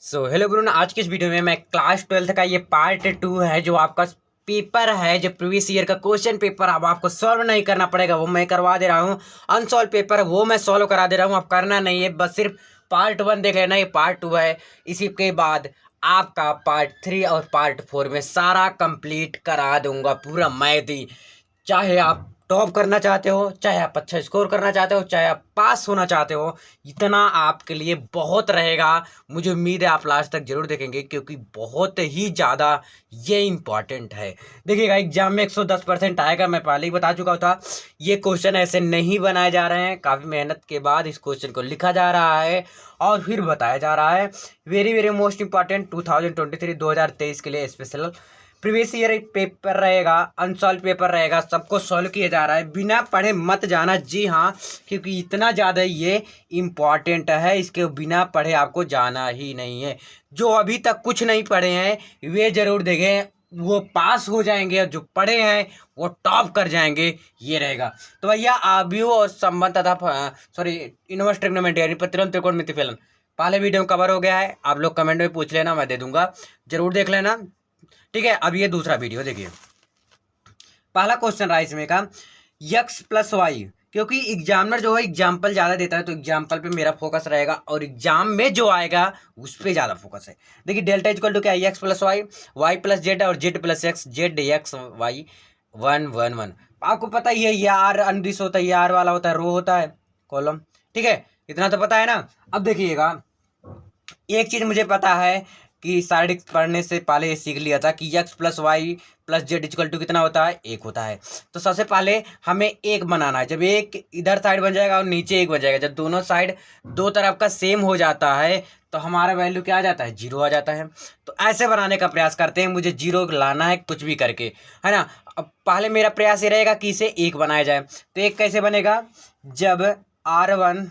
Hello ब्रून, आज की इस वीडियो में मैं क्लास 12 का ये पार्ट 2 है जो आपका पेपर है, जो प्रीवियस ईयर का क्वेश्चन पेपर अब आपको सॉल्व नहीं करना पड़ेगा, वो मैं करवा दे रहा हूँ। अनसॉल्व पेपर है वो मैं सॉल्व करा दे रहा हूँ, अब करना नहीं है, बस सिर्फ पार्ट 1 देख लेना, ये पार्ट 2 है। इसी के बाद आपका पार्ट 3 और पार्ट 4 में सारा कंप्लीट करा दूंगा पूरा मैथ ही। चाहे आप टॉप करना चाहते हो, चाहे आप अच्छा स्कोर करना चाहते हो, चाहे आप पास होना चाहते हो, इतना आपके लिए बहुत रहेगा। मुझे उम्मीद है आप लास्ट तक जरूर देखेंगे क्योंकि बहुत ही ज़्यादा ये इम्पॉर्टेंट है। देखिएगा, एग्जाम में 110% आएगा, मैं पहले ही बता चुका था। ये क्वेश्चन ऐसे नहीं बनाए जा रहे हैं, काफ़ी मेहनत के बाद इस क्वेश्चन को लिखा जा रहा है और फिर बताया जा रहा है। वेरी वेरी मोस्ट इंपॉर्टेंट 2023 के लिए स्पेशल प्रीवियस ईयर पेपर रहेगा, अनसॉल्व पेपर रहेगा, सबको सॉल्व किया जा रहा है। बिना पढ़े मत जाना, जी हाँ, क्योंकि इतना ज़्यादा ये इम्पॉर्टेंट है, इसके बिना पढ़े आपको जाना ही नहीं है। जो अभी तक कुछ नहीं पढ़े हैं वे ज़रूर देखें, वो पास हो जाएंगे, और जो पढ़े हैं वो टॉप कर जाएंगे, ये रहेगा। तो भैया आव्यूह और संबंध तथा इनवर्स ट्रिग्नोमेट्री यानी प्रतिलोम त्रिकोण मितिफलन पहले वीडियो में कवर हो गया है, आप लोग कमेंट में पूछ लेना, मैं दे दूंगा, जरूर देख लेना। ठीक है, अब ये दूसरा वीडियो देखिए। पहला क्वेश्चन रहा इसमें का यक्स प्लस वाई, क्योंकि एग्जामिनर जो है एग्जाम्पल ज़्यादा देता है तो एग्जाम्पल पे मेरा फोकस रहेगा और एग्जाम में जो आएगा उस पर ज़्यादा फोकस है। देखिए, डेल्टा इक्वल टू क्या है, x plus y, y plus z और z plus x, z x y 1 1 1। आपको पता ही है ये आर अनदिश होता है, ये आर वाला होता है, रो होता है, कॉलम। ठीक है, इतना तो पता है ना। अब देखिएगा, एक चीज़ मुझे पता है कि साइड पढ़ने से पहले ये सीख लिया था कि x plus y plus z equal to कितना होता है, एक होता है। तो सबसे पहले हमें एक बनाना है। जब एक इधर साइड बन जाएगा और नीचे एक बन जाएगा, जब दोनों साइड दो तरफ का सेम हो जाता है तो हमारा वैल्यू क्या आ जाता है, जीरो आ जाता है। तो ऐसे बनाने का प्रयास करते हैं, मुझे जीरो लाना है कुछ भी करके, है ना। अब पहले मेरा प्रयास ये रहेगा कि इसे एक बनाया जाए। तो एक कैसे बनेगा, जब R1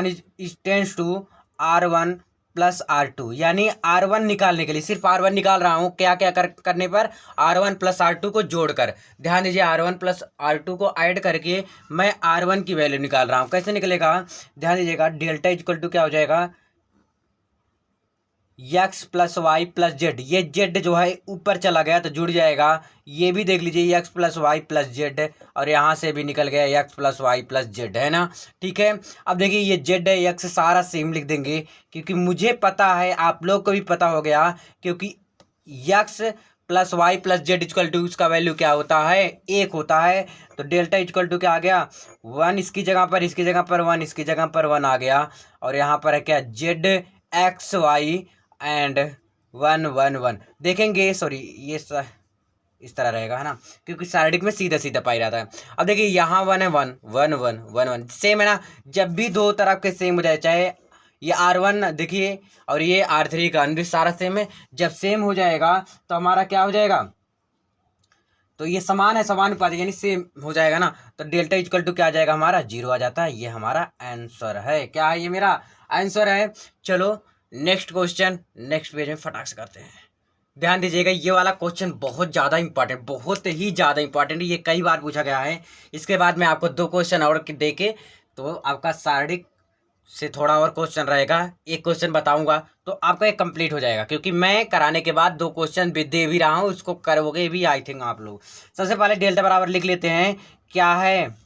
is tense to R1 plus R2, यानी R1 निकालने के लिए सिर्फ R1 निकाल रहा हूँ, क्या क्या करने पर, R1 प्लस R2 को जोड़कर। ध्यान दीजिए, R1 प्लस R2 को ऐड करके मैं R1 की वैल्यू निकाल रहा हूँ। कैसे निकलेगा, ध्यान दीजिएगा, डेल्टा इक्वल टू क्या हो जाएगा, x plus y plus Z. ये जेड जो है ऊपर चला गया तो जुड़ जाएगा, ये भी देख लीजिए x plus y plus z, और यहाँ से भी निकल गया x plus y plus z, है ना। ठीक है, अब देखिए ये जेड है, एक्स सारा सेम लिख देंगे क्योंकि मुझे पता है, आप लोग को भी पता हो गया, क्योंकि x plus y plus z equal to इसका वैल्यू क्या होता है, एक होता है। तो डेल्टा इक्वल टू क्या आ गया, 1 इसकी जगह पर, इसकी जगह पर 1, इसकी जगह पर 1 आ गया, और यहाँ पर है क्या, जेड एक्स वाई एंड 1 1 1 देखेंगे। सॉरी, ये इस तरह रहेगा, है ना, क्योंकि साइडिक में सीधा सीधा पाई रहता है। अब देखिए यहाँ 1 है, 1 1 1 1 1 सेम है ना। जब भी दो तरफ के सेम हो जाए, चाहे ये R1 देखिए और ये R3 का भी सारा सेम है, जब सेम हो जाएगा तो हमारा क्या हो जाएगा, तो ये समान है, समानुपात यानी सेम हो जाएगा ना। तो डेल्टा इक्वल टू क्या आ जाएगा, हमारा जीरो आ जाता है। ये हमारा आंसर है, क्या है, ये मेरा आंसर है। चलो नेक्स्ट क्वेश्चन, नेक्स्ट पेज में फटाक से करते हैं। ध्यान दीजिएगा, ये वाला क्वेश्चन बहुत ज़्यादा इंपॉर्टेंट, बहुत ही ज़्यादा इंपॉर्टेंट, ये कई बार पूछा गया है। इसके बाद मैं आपको दो क्वेश्चन और दे के तो आपका शारीरिक से थोड़ा और क्वेश्चन रहेगा, एक क्वेश्चन बताऊंगा तो आपका एक कंप्लीट हो जाएगा, क्योंकि मैं कराने के बाद दो क्वेश्चन भी दे भी रहा हूँ, उसको करोगे भी आई थिंक आप लोग। सबसे पहले डेल्टा बराबर लिख लेते हैं, क्या है,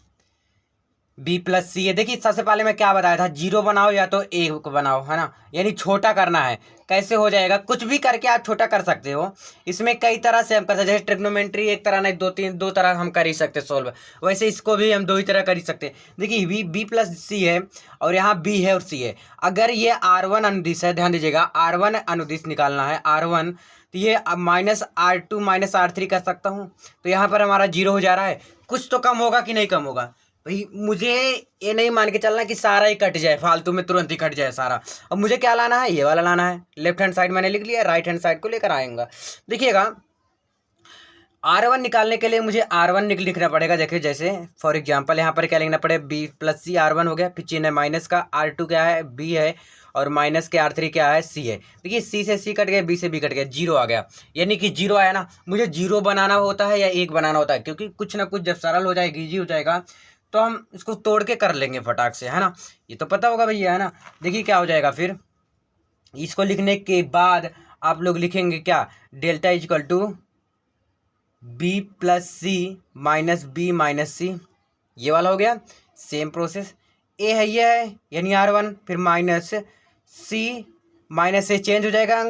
बी प्लस सी है। देखिए सबसे पहले मैं क्या बताया था, जीरो बनाओ या तो एक बनाओ, है ना, यानी छोटा करना है। कैसे हो जाएगा, कुछ भी करके आप छोटा कर सकते हो। इसमें कई तरह से हम कर सकते हैं, जैसे ट्रिग्नोमेट्री एक तरह नहीं, दो तरह हम कर ही सकते सोल्व, वैसे इसको भी हम दो ही तरह कर ही सकते हैं। देखिए बी प्लस सी है और यहाँ बी है और सी है। अगर ये R1 अनुदिश है, ध्यान दीजिएगा, R1 अनुदिश निकालना है, R1, तो ये माइनस R2 माइनस R3 कर सकता हूँ, तो यहाँ पर हमारा जीरो हो जा रहा है। कुछ तो कम होगा कि नहीं कम होगा भाई, मुझे ये नहीं मान के चलना कि सारा ही कट जाए, फालतू में तुरंत ही कट जाए सारा। अब मुझे क्या लाना है, ये वाला लाना है। लेफ्ट हैंड साइड मैंने लिख लिया, राइट हैंड साइड को लेकर आएगा। देखिएगा, R1 निकालने के लिए मुझे R1 लिखना पड़ेगा। देखिए जैसे फॉर एग्जांपल यहाँ पर क्या लिखना पड़ेगा, बी प्लस सी R1 हो गया, फिर चिन्ह है माइनस का, R2 क्या है, बी है, और माइनस के R3 क्या है, सी है। देखिए सी से सी कट गया, बी से बी कट गया, जीरो आ गया, यानी कि जीरो आया ना। मुझे जीरो बनाना होता है या एक बनाना होता है, क्योंकि कुछ ना कुछ जब सरल हो जाएगा, इजी हो जाएगा, तो हम इसको तोड़ के कर लेंगे फटाक से, है ना। ये तो पता होगा भैया, है ना। देखिए क्या हो जाएगा फिर, इसको लिखने के बाद आप लोग लिखेंगे क्या, delta equal to b plus c minus b minus c, ये वाला हो गया। सेम प्रोसेस, ए है ये है यानी R1, फिर माइनस सी, माइनस से चेंज हो जाएगा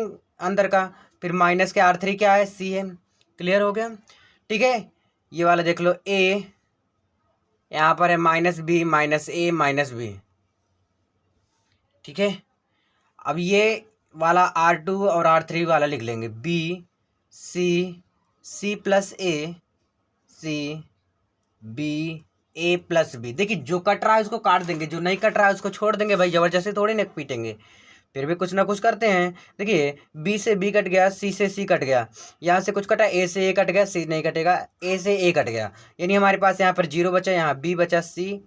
अंदर का, फिर माइनस के R3 क्या है, सी है। क्लियर हो गया, ठीक है। ये वाला देख लो, ए यहाँ पर है माइनस बी माइनस ए माइनस बी, ठीक है। अब ये वाला R2 और R3 वाला लिख लेंगे, बी सी प्लस ए सी बी ए प्लस बी। देखिए जो कट रहा है उसको काट देंगे, जो नहीं कट रहा है उसको छोड़ देंगे भाई, जबरदस्ती थोड़ी ना पीटेंगे, फिर भी कुछ ना कुछ करते हैं। देखिए बी से बी कट गया, सी से सी कट गया, यहाँ से कुछ कटा, ए से ए कट गया, सी नहीं कटेगा, ए से ए कट गया, यानी हमारे पास यहाँ पर 0 बचा, यहाँ बी बचा सी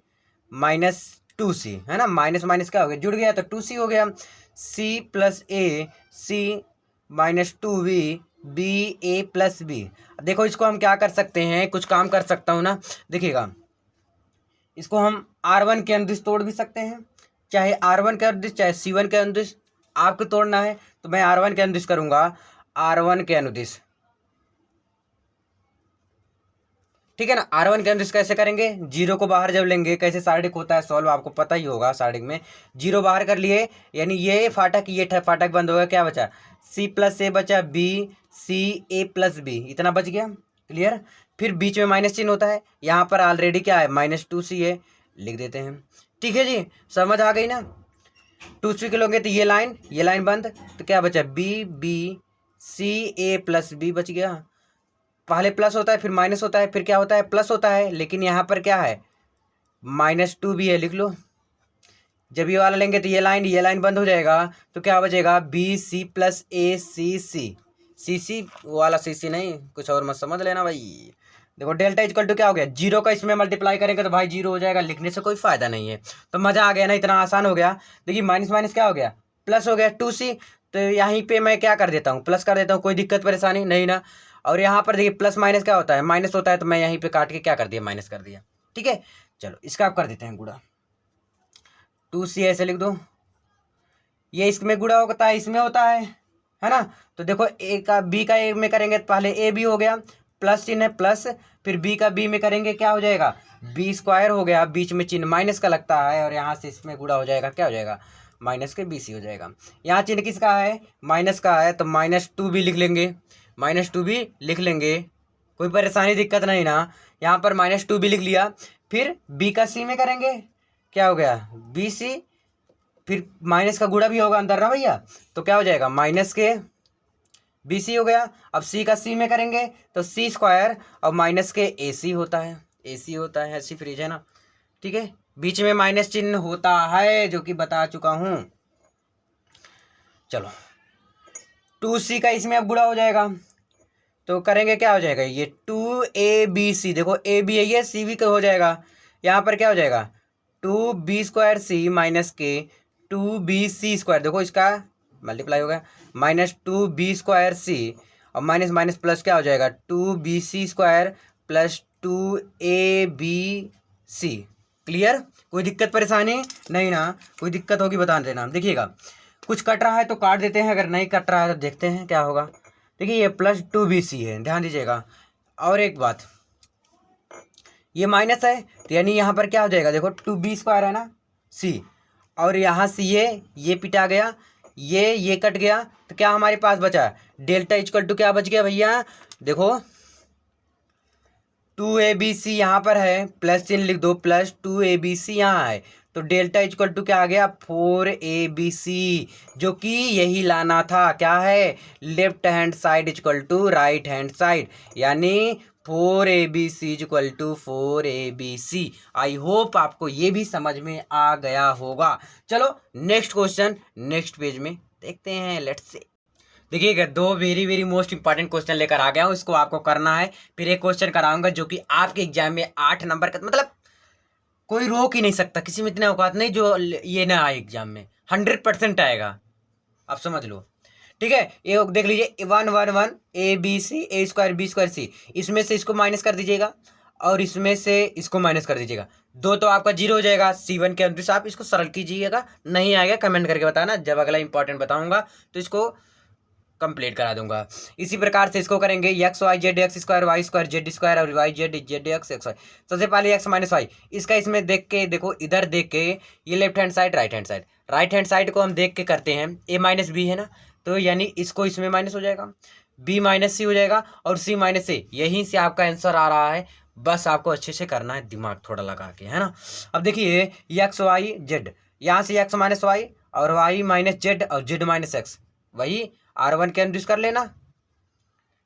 माइनस 2c, है ना। माइनस माइनस क्या हो गया, जुड़ गया तो 2c हो गया। सी प्लस ए सी माइनस 2b बी ए प्लस बी। देखो इसको हम क्या कर सकते हैं, कुछ काम कर सकता हूँ ना, देखिएगा इसको हम R1 के अनुदिश तोड़ भी सकते हैं, चाहे R1 के अनुदिश चाहे C1 के अनुदिश, आपको तोड़ना है तो मैं R1 के अनुदिश करूँगा, R1 के अनुदिश, ठीक है ना। R1 के अनुदिश कैसे करेंगे, 0 को बाहर जब लेंगे, कैसे सार्डिक होता है सॉल्व आपको पता ही होगा, सार्डिक में 0 बाहर कर लिए, यानी ये फाटक ये फाटक बंद हो गया, क्या बचा, C प्लस ए बचा, बी सी ए प्लस बी, इतना बच गया। क्लियर, फिर बीच में माइनस चिन्ह होता है, यहाँ पर ऑलरेडी क्या है माइनस 2c है, लिख देते हैं, ठीक है जी, समझ आ गई ना। 2c के लोगे तो ये लाइन बंद, तो क्या बचा, बी सी ए प्लस बी बच गया। पहले प्लस होता है फिर माइनस होता है फिर क्या होता है, प्लस होता है, लेकिन यहाँ पर क्या है माइनस 2b है, लिख लो। जब ये वाला लेंगे तो ये लाइन बंद हो जाएगा, तो क्या बचेगा, बी सी प्लस ए सी सी वाला सी नहीं, कुछ और मत समझ लेना भाई। देखो डेल्टा इक्वल टू क्या हो गया, 0 का इसमें मल्टीप्लाई करेंगे तो भाई 0 हो जाएगा, लिखने से कोई फायदा नहीं है। तो मजा आ गया ना, इतना आसान हो गया। देखिए माइनस माइनस क्या हो गया, प्लस हो गया 2c, तो यहीं पे मैं क्या कर देता हूँ, प्लस कर देता हूँ, कोई दिक्कत परेशानी नहीं ना। और यहाँ पर देखिए प्लस माइनस क्या होता है, माइनस होता है, तो मैं यहीं पे काट के क्या कर दिया, माइनस कर दिया, ठीक है। चलो इसका आप कर देते हैं गुणा, 2c ऐसे लिख दो, ये इसमें गुणा होता है, इसमें होता है ना। तो देखो ए का बी का ए में करेंगे तो पहले ए बी हो गया, प्लस चिन्ह है प्लस, फिर बी का बी में करेंगे क्या हो जाएगा, बी स्क्वायर हो गया, बीच में चिन्ह माइनस का लगता है, और यहाँ से इसमें गुणा हो जाएगा, क्या हो जाएगा, माइनस के BC हो जाएगा। यहाँ चिन्ह किसका है, माइनस का है, तो माइनस 2b लिख लेंगे, माइनस 2b लिख लेंगे, कोई परेशानी दिक्कत नहीं ना। यहाँ पर माइनस 2b लिख लिया, फिर b का c में करेंगे, क्या हो गया, BC, फिर माइनस का गुणा भी होगा अंदर ना भैया, तो क्या हो जाएगा, माइनस के BC हो गया। अब C का C में करेंगे तो C स्क्वायर, और माइनस के AC होता है, ऐसी फ्रीज है ना, ठीक है। बीच में माइनस चिन्ह होता है, जो कि बता चुका हूं। चलो 2C का इसमें अब गुणा हो जाएगा, तो करेंगे क्या हो जाएगा, ये 2ABC, देखो AB है ये, C भी हो जाएगा, यहाँ पर क्या हो जाएगा, 2b स्क्वायर C माइनस के 2bc स्क्वायर, देखो इसका मल्टीप्लाई हो गया, माइनस 2b स्क्वायर C, और माइनस माइनस प्लस क्या हो जाएगा, 2bc square plus 2abc। Clear, कोई दिक्कत परेशानी नहीं ना, कोई दिक्कत होगी बता देना। देखिएगा कुछ कट रहा है तो काट देते हैं, अगर नहीं कट रहा है तो देखते हैं क्या होगा। देखिए ये प्लस 2bc है, ध्यान दीजिएगा। और एक बात, ये माइनस है तो यानी यहाँ पर क्या हो जाएगा, देखो 2b स्क्वायर है ना C, और यहाँ से ये पिटा गया, ये कट गया, तो क्या हमारे पास बचा, डेल्टा इक्वल टू क्या बच गया भैया, देखो 2abc यहाँ पर है, प्लस चिन्ह लिख दो, प्लस 2abc यहाँ है, तो डेल्टा इक्वल टू क्या आ गया, 4abc, जो कि यही लाना था, क्या है, left hand side equal to right hand side, यानी 4abc equal to 4abc। I hope आपको ये भी समझ में आ गया होगा। चलो नेक्स्ट क्वेश्चन, नेक्स्ट पेज में देखते हैं, लेट्स से। देखिएगा दो very very most important question लेकर आ गया हूँ, इसको आपको करना है, फिर एक क्वेश्चन कराऊंगा जो कि आपके एग्जाम में 8 नंबर का, मतलब कोई रोक ही नहीं सकता, किसी में इतने औकात नहीं जो ये ना आए एग्जाम में, 100% आएगा, आप समझ लो, ठीक है। ये देख लीजिए 1 1 1 ABC A square B square C, इसमें से इसको माइनस कर दीजिएगा, और इसमें से इसको माइनस कर दीजिएगा, 2 तो आपका 0 हो जाएगा। C1 के अंदर से आप इसको सरल कीजिएगा, नहीं आएगा कमेंट करके बताना, जब अगला इंपॉर्टेंट बताऊंगा तो इसको कंप्लीट करा दूंगा। इसी प्रकार से इसको करेंगे x y z x square y square z square और y z z x x y. सबसे पहले एक्स माइनस वाई, इसका इसमें देख के देखो, इधर देख के ये left hand side right hand side, right hand side को हम देख के करते हैं, ए माइनस बी है ना, तो यानी इसको इसमें माइनस हो जाएगा, बी माइनस सी हो जाएगा और सी माइनस ए, यहीं से आपका आंसर आ रहा है। बस आपको अच्छे से करना है, दिमाग थोड़ा लगा के, है ना। अब देखिए एक्स वाई जेड, यहाँ से एक्स माइनस वाई और वाई माइनस जेड और जेड माइनस एक्स, वही R1 के अंदर कर लेना,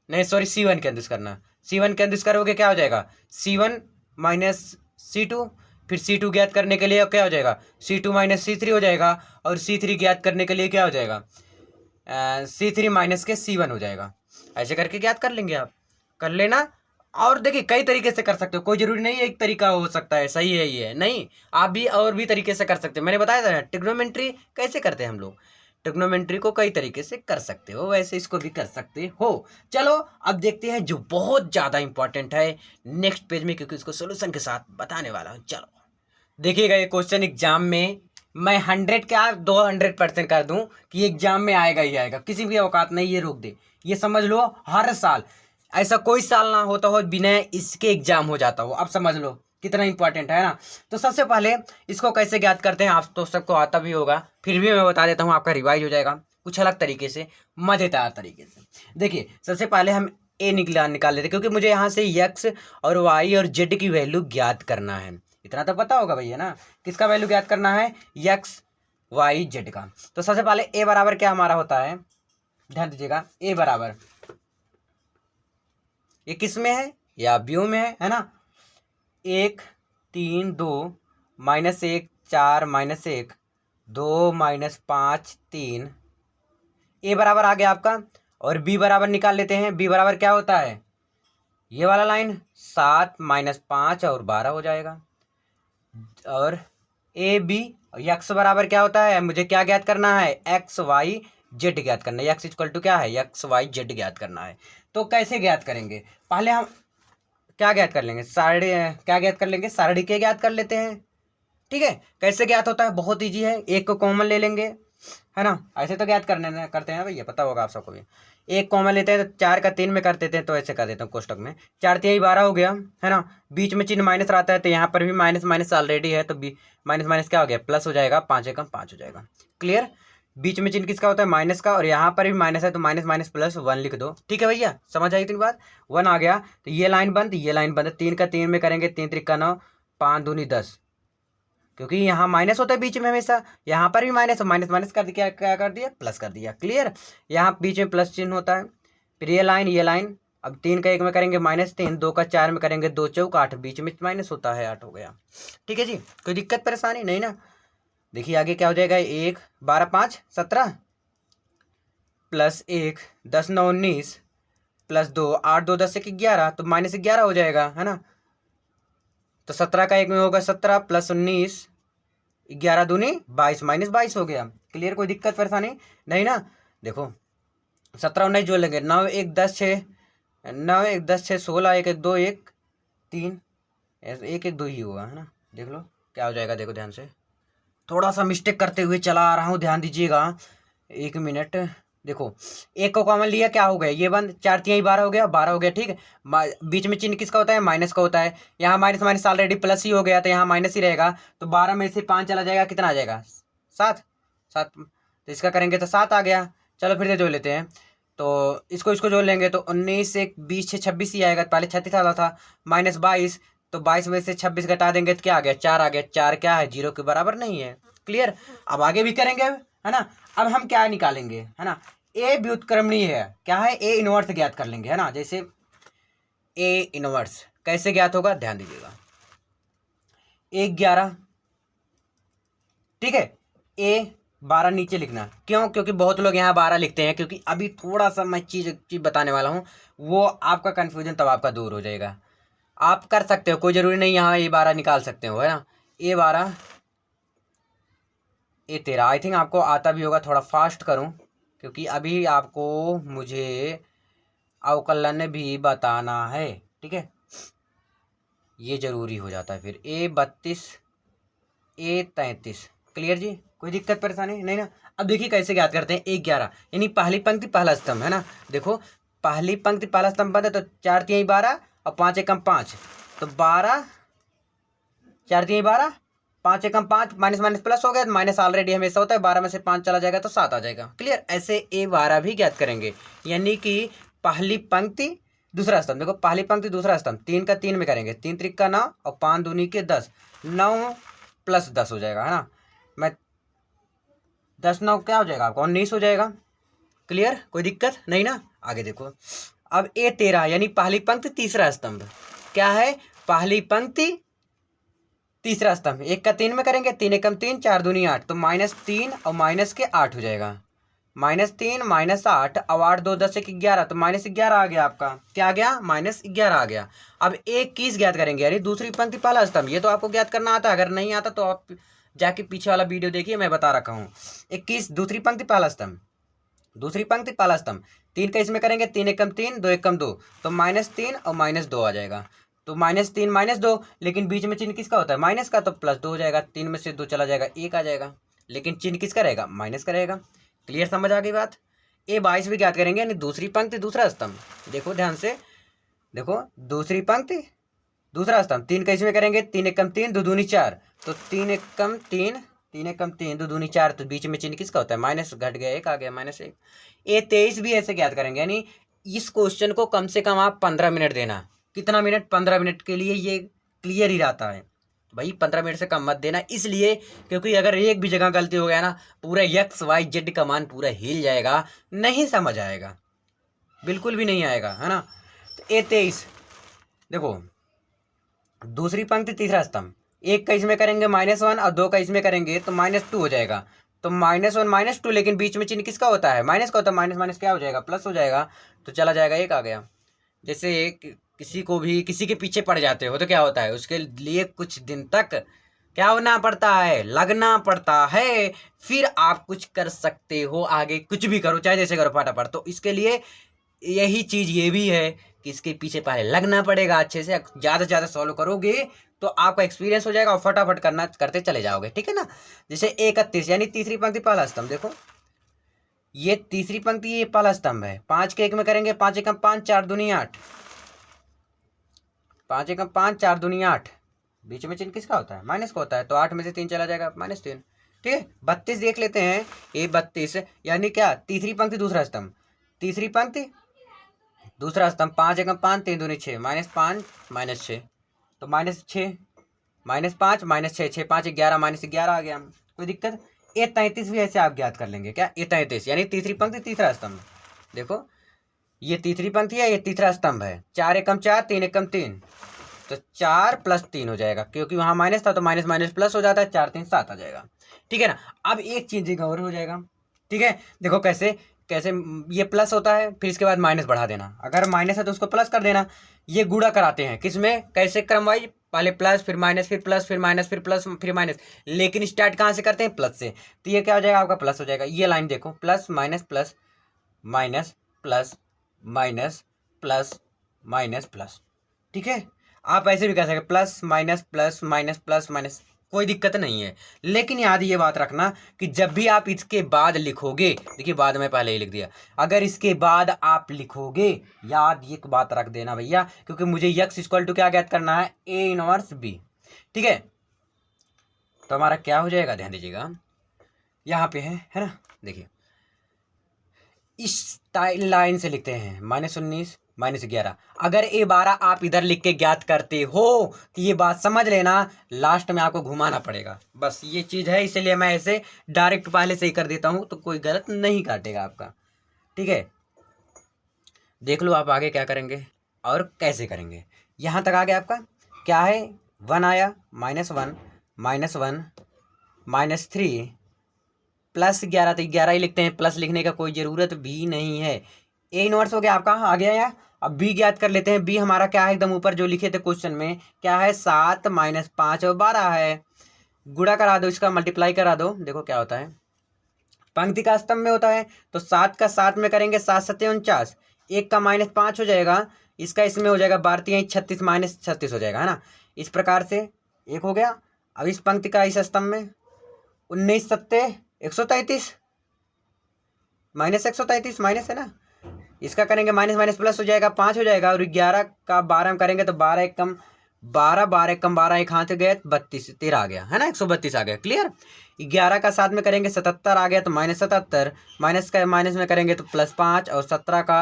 नहीं सॉरी C1 के अंदर करना। C1 के अंदर करोगे क्या हो जाएगा, C1 माइनस C2, फिर C2 ज्ञात करने के लिए क्या हो जाएगा, C2 माइनस C3 हो जाएगा, और C3 ज्ञात करने के लिए क्या हो जाएगा, C3 माइनस के C1 हो जाएगा। ऐसे करके ज्ञात कर लेंगे, आप कर लेना। और देखिए कई तरीके से कर सकते हो, कोई जरूरी नहीं है एक तरीका हो सकता है सही है ये, नहीं, आप भी और भी तरीके से कर सकते हो। मैंने बताया था ट्रिग्नोमेट्री कैसे करते हैं हम लोग, ट्रिग्नोमेट्री को कई तरीके से कर सकते हो, वैसे इसको भी कर सकते हो। चलो अब देखते हैं जो बहुत ज़्यादा इंपॉर्टेंट है नेक्स्ट पेज में, क्योंकि इसको सोल्यूशन के साथ बताने वाला हूँ। चलो देखिएगा, ये क्वेश्चन एग्जाम में मैं 100 क्या 200% कर दूं कि एग्जाम में आएगा ही आएगा, किसी भी औकात नहीं ये रोक दे, ये समझ लो। हर साल ऐसा कोई साल ना होता हो बिना इसके एग्जाम हो जाता हो, अब समझ लो कितना इंपॉर्टेंट है ना। तो सबसे पहले इसको कैसे ज्ञात करते हैं, आप तो सबको आता भी होगा, फिर भी मैं बता देता हूँ, आपका रिवाइज हो जाएगा कुछ अलग तरीके से, मज़ेदार तरीके से। देखिए सबसे पहले हम ए निकाल लेते, क्योंकि मुझे यहाँ से एक्स और वाई और जेड की वैल्यू ज्ञात करना है, इतना तो पता होगा भैया ना, किसका वैल्यू ज्ञात करना है, एक्स वाई जेड का। तो सबसे पहले ए बराबर क्या हमारा होता है, ध्यान दीजिएगा, ए बराबर ये किस में है, या व्यू में है ना, 1 3 2 माइनस 1 4 माइनस 1 2 माइनस 5 3, ए बराबर आ गया आपका। और बी बराबर निकाल लेते हैं, बी बराबर क्या होता है, ये वाला लाइन 7 माइनस 5 और 12 हो जाएगा। और ए बी, एक्स बराबर क्या होता है, मुझे क्या ज्ञात करना है, एक्स वाई जेड ज्ञात करना है, एक्स इक्वल टू क्या है, एक्स वाई जेड ज्ञात करना है। तो कैसे ज्ञात करेंगे, पहले हम क्या ज्ञात कर लेंगे, सारणी, क्या ज्ञात कर लेंगे, सारणी के ज्ञात कर लेते हैं, ठीक है। कैसे ज्ञात होता है, बहुत ईजी है, एक को कॉमन ले लेंगे, है ना, ऐसे तो ज्ञात करते हैं भैया, पता होगा आप सबको भी। एक कॉमन लेते हैं तो 4 का 3 में कर देते हैं, तो ऐसे कर देता हूँ कोष्टक में, 4 3 12 हो गया, है ना। बीच में चिन्ह माइनस रहता है, तो यहाँ पर भी माइनस माइनस ऑलरेडी है, तो माइनस माइनस क्या हो गया, प्लस हो जाएगा, 5 एकम 5 हो जाएगा, क्लियर। बीच में चिन्ह किसका होता है, माइनस का, और यहाँ पर भी माइनस है, तो माइनस माइनस प्लस 1 लिख दो, ठीक है भैया, समझ आई इतनी बात। 1 आ गया, तो ये लाइन बंद, ये लाइन बंद, 3 का 3 में करेंगे, 3 3 9 5 दूनी 10, क्योंकि यहाँ माइनस होता है बीच में हमेशा, यहाँ पर भी माइनस, माइनस माइनस कर दिया, क्या कर दिया, प्लस कर दिया, क्लियर। यहाँ बीच में प्लस चिन्ह होता है, फिर ये लाइन, अब 3 का 1 में करेंगे -3, 2 का 4 में करेंगे 2 चौक 8, बीच में माइनस होता है 8 हो गया, ठीक है जी, कोई दिक्कत परेशानी नहीं ना। देखिए आगे क्या हो जाएगा, 1 12 5 17 प्लस 1 10 9 19 प्लस 2 8 2 10 1 11, तो -11 हो जाएगा, है ना। तो 17 का 1 में होगा 17 प्लस 19 11 दूनी 22 -22 हो गया, क्लियर, कोई दिक्कत परेशानी नहीं ना। देखो 17 19 जोड़ लेंगे, 9 1 10 6 9 1 10 6 16 1 1 2 1 3 1 1 2 ही होगा, है ना। देख लो क्या हो जाएगा, देखो ध्यान से, थोड़ा सा मिस्टेक करते हुए चला आ रहा हूँ, ध्यान दीजिएगा, 1 मिनट। देखो एक को कॉमन लिया, क्या हो गया, ये बंद, 4 3 12 हो गया, 12 हो गया, ठीक है। बीच में चिन्ह किसका होता है, माइनस का होता है, यहाँ माइनस माइनस ऑलरेडी प्लस ही हो गया, तो यहाँ माइनस ही रहेगा, तो 12 में से 5 चला जाएगा, कितना आ जाएगा, 7 7, तो इसका करेंगे तो 7 आ गया। चलो फिर से जोड़ लेते हैं, तो इसको जोड़ लेंगे, तो 19 1 20 6 26 ही आएगा, पहले 36 आता था, -22, तो 22 में से 26 घटा देंगे तो क्या आ गया, 4 आ गया, 4 क्या है, 0 के बराबर नहीं है, क्लियर। अब आगे भी करेंगे, है ना। अब हम क्या निकालेंगे, है ना, ए व्युत्क्रमणीय है, क्या है, ए इनवर्स ज्ञात कर लेंगे, है ना। जैसे ए इनवर्स कैसे ज्ञात होगा, ध्यान दीजिएगा, 1 11, ठीक है, ए 12 नीचे लिखना, क्यों, क्योंकि बहुत लोग यहाँ 12 लिखते हैं, क्योंकि अभी थोड़ा सा मैं चीज़ बताने वाला हूँ, वो आपका कन्फ्यूजन तब आपका दूर हो जाएगा। आप कर सकते हो, कोई ज़रूरी नहीं यहाँ ए 12 निकाल सकते हो, है ना। ए 12 ए 13, आई थिंक आपको आता भी होगा, थोड़ा फास्ट करूँ क्योंकि अभी आपको मुझे अवकलन भी बताना है, ठीक है। ये जरूरी हो जाता है फिर A32 A33। क्लियर जी, कोई दिक्कत परेशानी नहीं ना। अब देखिए कैसे ज्ञात करते हैं 1 11, यानी पहली पंक्ति पहला स्तंभ है ना। देखो पहली पंक्ति पहला स्तंभ बनता है तो 4 3 12 और 5 एकम 5, तो 12, 4 3 12, 5 एकम 5, माइनस माइनस प्लस हो गया, माइनस ऑलरेडी हमेशा होता है, 12 में से 5 चला जाएगा तो 7 आ जाएगा। क्लियर, ऐसे A12 भी ज्ञात करेंगे, यानी कि पहली पंक्ति दूसरा स्तंभ। देखो पहली पंक्ति दूसरा स्तंभ 3 का 3 में करेंगे, 3 3 का 9 और 5 दूनी के 10, 9 प्लस 10 हो जाएगा है ना। मैं 10 9 क्या हो जाएगा आपका 19 हो जाएगा। क्लियर, कोई दिक्कत नहीं ना। आगे देखो अब A13 यानी पहली पंक्ति तीसरा स्तंभ। क्या है, पहली पंक्ति तीसरा स्तंभ, 1 का 3 में करेंगे, 3 एकम 3, 4 दूनी 8, तो -3 और माइनस के 8 हो जाएगा। -3 -8 और 8 2 10 1 11, तो -11 आ गया आपका। क्या आ गया, -11 आ गया। अब 21 ज्ञात करेंगे, यानी दूसरी पंक्ति पहला स्तंभ। ये तो आपको ज्ञात करना आता है, अगर नहीं आता तो आप जाके पीछे वाला वीडियो देखिए, मैं बता रखा हूँ। 21 दूसरी पंक्ति पहला स्तंभ, दूसरी पंक्ति पहला स्तंभ 3 का इसमें करेंगे, 3 एकम 3 2 एकम 2, तो -3 और -2 आ जाएगा। तो -3 -2, लेकिन बीच में चिन्ह किसका होता है, माइनस का, तो +2 हो जाएगा। 3 में से 2 चला जाएगा, 1 आ जाएगा, लेकिन चिन्ह किसका रहेगा, माइनस का रहेगा। क्लियर, समझ आ गई बात। A22 भी ज्ञात करेंगे, यानी दूसरी पंक्ति दूसरा स्तंभ। देखो ध्यान से, देखो दूसरी पंक्ति दूसरा स्तंभ, 3 का इसमें करेंगे, 3 एकम 3 2 दूनी 4, तो 3 एकम 3 3 एकम 3 2 दूनी 4, तो बीच में चिन्ह किसका होता है, माइनस, घट गया 1 आ गया, -1। A23 भी ऐसे ज्ञात करेंगे, यानी इस क्वेश्चन को कम से कम आप 15 मिनट देना। कितना मिनट, 15 मिनट के लिए ये क्लियर ही रहता है भाई। 15 मिनट से कम मत देना, इसलिए क्योंकि अगर एक भी जगह गलती हो गया ना, पूरा XYZ का मान पूरा हिल जाएगा, नहीं समझ आएगा, बिल्कुल भी नहीं आएगा, है ना। तो A23 देखो दूसरी पंक्ति तीसरा स्तंभ, 1 का इसमें करेंगे -1 और 2 का इसमें करेंगे तो -2 हो जाएगा। तो -1 -2, लेकिन बीच में चिन्ह किसका होता है, माइनस का होता है, माइनस माइनस क्या हो जाएगा, प्लस हो जाएगा, तो चला जाएगा 1 आ गया। जैसे किसी को भी किसी के पीछे पड़ जाते हो तो क्या होता है, उसके लिए कुछ दिन तक क्या होना पड़ता है, लगना पड़ता है, फिर आप कुछ कर सकते हो, आगे कुछ भी करो, चाहे जैसे करो फटाफट। तो इसके लिए यही चीज़ ये भी है कि इसके पीछे पहले लगना पड़ेगा, अच्छे से ज़्यादा से ज़्यादा सॉल्व करोगे तो आपका एक्सपीरियंस हो जाएगा और फटाफट करना करते चले जाओगे, ठीक है ना। जैसे 31 यानी तीसरी पंक्ति पहला स्तंभ। देखो ये तीसरी पंक्ति ये पहला स्तंभ है, 5 के 1 में करेंगे, 5 एकम 5 4 दूनी 8, 5 एकम 5 4 दूनी 8, बीच में चिन्ह किसका होता है, माइनस का होता है, तो 8 में से 3 चला जाएगा, -3। ठीक है, 32 देख लेते हैं। A32 यानी क्या, तीसरी पंक्ति दूसरा स्तंभ, तीसरी पंक्ति दूसरा स्तंभ, 5 एकम 5 3 दूनी 6, -5 -6, तो -6 -5 -6 6 5 11 -11 आ गया, कोई दिक्कत। A33 भी ऐसे आप ज्ञात कर लेंगे। क्या, A33 यानी तीसरी पंक्ति तीसरा स्तंभ। देखो ये तीसरी पंक्ति है, ये तीसरा स्तंभ है, 4 एकम 4 3 एकम 3, तो 4 + 3 हो जाएगा, क्योंकि वहाँ माइनस था तो माइनस माइनस प्लस हो जाता है, 4 3 7 आ जाएगा, ठीक है ना। अब एक चीज़ और हो जाएगा, ठीक है। देखो कैसे कैसे ये प्लस होता है, फिर इसके बाद माइनस बढ़ा देना, अगर माइनस है तो उसको प्लस कर देना। ये गुणा कराते हैं किसमें, कैसे, क्रम वाइज, पहले प्लस फिर माइनस फिर प्लस फिर माइनस फिर प्लस फिर माइनस, लेकिन स्टार्ट कहाँ से करते हैं, प्लस से। तो ये क्या हो जाएगा आपका, प्लस हो जाएगा। ये लाइन देखो, plus minus plus minus plus minus plus minus plus, ठीक है। आप ऐसे भी कह सकते plus minus plus minus plus minus, कोई दिक्कत नहीं है। लेकिन याद ये बात रखना कि जब भी आप इसके बाद लिखोगे, देखिए बाद में पहले ही लिख दिया, अगर इसके बाद आप लिखोगे, याद ये बात रख देना भैया, क्योंकि मुझे x = क्या ज्ञात करना है, A−1b, ठीक है। तो हमारा क्या हो जाएगा, ध्यान दीजिएगा, यहाँ पे है ना। देखिए इस लाइन से लिखते हैं, -19 -11। अगर A12 आप इधर लिख के ज्ञात करते हो तो ये बात समझ लेना, लास्ट में आपको घुमाना पड़ेगा, बस ये चीज़ है, इसलिए मैं ऐसे डायरेक्ट पहले से ही कर देता हूँ, तो कोई गलत नहीं काटेगा आपका, ठीक है। देख लो आप आगे क्या करेंगे और कैसे करेंगे। यहाँ तक आगे आपका क्या है, 1 आया, -1 -1 -3 +11, तो 11 ही लिखते हैं, प्लस लिखने का कोई ज़रूरत भी नहीं है। A−1 हो गया आपका, आ गया यार। अब B ज्ञात कर लेते हैं। B हमारा क्या है, एकदम ऊपर जो लिखे थे क्वेश्चन में, क्या है, 7 - 5 और 12 है। गुणा करा दो, इसका मल्टीप्लाई करा दो, देखो क्या होता है, पंक्ति का स्तंभ में होता है, तो 7 का 7 में करेंगे, 7 7 49, 1 का -5 हो जाएगा, इसका इसमें हो जाएगा 12 36 -36 हो जाएगा, है ना। इस प्रकार से एक हो गया। अब इस पंक्ति का इस स्तंभ में 19 सत्ते 133 माइनस 133 माइनस है ना, इसका करेंगे माइनस माइनस प्लस हो जाएगा 5 हो जाएगा। और 11 का 12 में करेंगे तो 12 एक कम 12 12 एक कम 12 एक हाथ गए 32 13 आ गया है ना, 132 आ गया। क्लियर। 11 का 7 में करेंगे 77 आ गया तो माइनस 77, माइनस का माइनस में करेंगे तो प्लस 5, और 17 का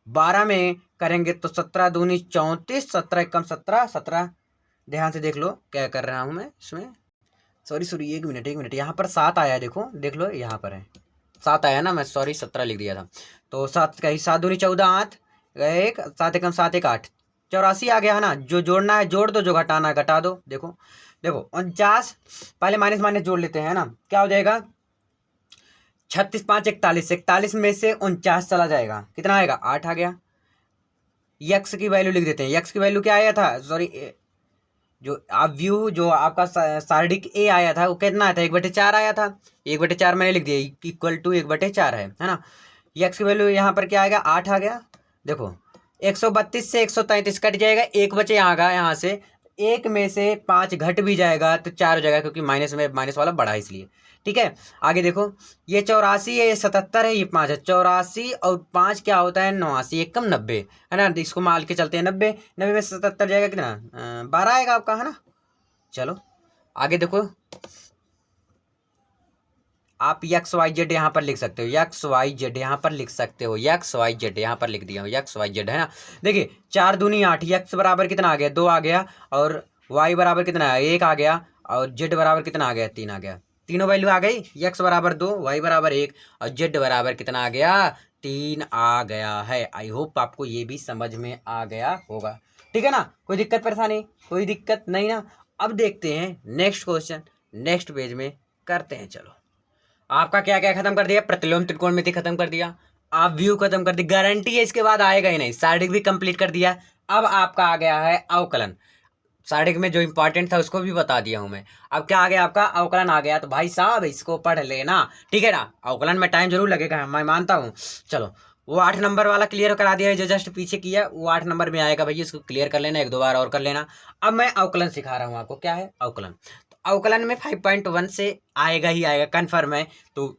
12 में करेंगे तो 17 दूनी 34, 17 एक कम 17 17। ध्यान से देख लो क्या कर रहा हूँ मैं इसमें, सॉरी 1 मिनट यहाँ पर 7 आया है, देखो देख लो यहाँ पर है 7 आया ना, मैं सॉरी 17 लिख दिया था। तो 7 का ही 7 दूनी 14 8 एक 7 एकम 7 एक 8 84 आ गया है ना। जो जोड़ना है जोड़ दो, जो घटाना है घटा दो। देखो 49, पहले माइनस माइनस जोड़ लेते हैं ना, क्या हो जाएगा 36 5 41, 41 में से 49 चला जाएगा, कितना आएगा 8 आ गया। यक्स की वैल्यू लिख देते हैं। यक्स की वैल्यू क्या आया था, सॉरी जो आप व्यू जो आपका शारीरिक ए आया था वो कितना आया था 1/4 आया था, 1/4 मैंने लिख दिया इक्वल टू 1/4 है ना। यक्स की वैल्यू यहाँ पर क्या आएगा 8 आ गया। देखो 132 से 133 कट जाएगा, एक बचे यहाँ का, यहाँ से एक में से 5 घट भी जाएगा तो 4 हो जाएगा, क्योंकि माइनस में माइनस वाला बड़ा है इसलिए। ठीक है, आगे देखो ये 84 है, ये 77 है, ये 5 है। 84 और 5 क्या होता है 89, एक कम 90 है ना, इसको माल के चलते हैं 90 90 में 77 जाएगा कितना 12 आएगा आपका है ना। चलो आगे देखो, आप यक्स वाई जेड यहाँ पर लिख सकते हो, यक्स वाई जेड यहाँ पर लिख सकते हो, यक्स वाई जेड यहाँ पर लिख दिया हूँ, यक्स वाई जेड है ना। देखिए 4 दूनी 8, यक्स बराबर कितना आ गया 2 आ गया, और वाई बराबर कितना है 1 आ गया, और जेड बराबर कितना आ गया 3 आ गया। तीनों वैल्यू आ गई, यक्स बराबर 2 वाई बराबर 1 और जेड बराबर कितना आ गया 3 आ गया है। आई होप आपको ये भी समझ में आ गया होगा। ठीक है ना, कोई दिक्कत परेशानी, कोई दिक्कत नहीं ना। अब देखते हैं नेक्स्ट क्वेश्चन, नेक्स्ट पेज में करते हैं। चलो आपका क्या क्या खत्म कर दिया, प्रतिलोम त्रिकोणमिति खत्म कर दिया, आप व्यू खत्म कर दी, गारंटी है इसके बाद आएगा ही नहीं। शारीरिक भी कंप्लीट कर दिया। अब आपका आ गया है अवकलन, शारीरिक में जो इंपॉर्टेंट था उसको भी बता दिया हूं मैं। अब क्या आ गया आपका अवकलन आ गया, तो भाई साहब इसको पढ़ लेना। ठीक है ना, अवकलन में टाइम जरूर लगेगा मैं मानता हूँ। चलो वो 8 नंबर वाला क्लियर करा दिया है, जो जस्ट पीछे किया वो 8 नंबर में आएगा भैया, इसको क्लियर कर लेना, 1-2 बार और कर लेना। अब मैं अवकलन सिखा रहा हूँ आपको, क्या है अवकलन। अवकलन में 5.1 से आएगा ही आएगा, कन्फर्म है। तो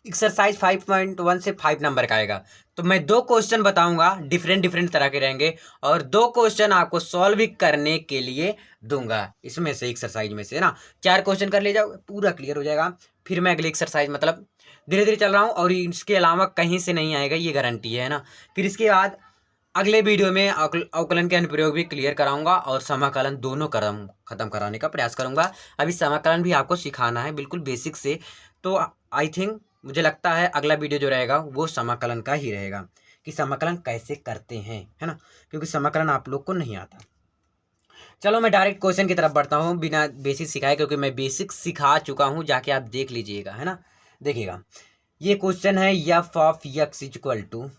एक्सरसाइज 5.1 से 5 नंबर का आएगा। तो मैं 2 क्वेश्चन बताऊंगा, डिफरेंट डिफरेंट तरह के रहेंगे, और 2 क्वेश्चन आपको सॉल्व करने के लिए दूंगा इसमें से, एक्सरसाइज में से ना। 4 क्वेश्चन कर ले जाओ, पूरा क्लियर हो जाएगा। फिर मैं अगली एक्सरसाइज, मतलब धीरे धीरे चल रहा हूँ, और इसके अलावा कहीं से नहीं आएगा, ये गारंटी है ना। फिर इसके बाद अगले वीडियो में अवकलन के अनुप्रयोग भी क्लियर कराऊंगा, और समाकलन दोनों खत्म कराने का प्रयास करूंगा। अभी समाकलन भी आपको सिखाना है बिल्कुल बेसिक से। तो आई थिंक मुझे लगता है अगला वीडियो जो रहेगा वो समाकलन का ही रहेगा, कि समाकलन कैसे करते हैं, है ना, क्योंकि समाकलन आप लोग को नहीं आता। चलो मैं डायरेक्ट क्वेश्चन की तरफ बढ़ता हूँ बिना बेसिक सिखाए, क्योंकि मैं बेसिक सिखा चुका हूँ, जाके आप देख लीजिएगा, है ना। देखिएगा ये क्वेश्चन है, f of x equal to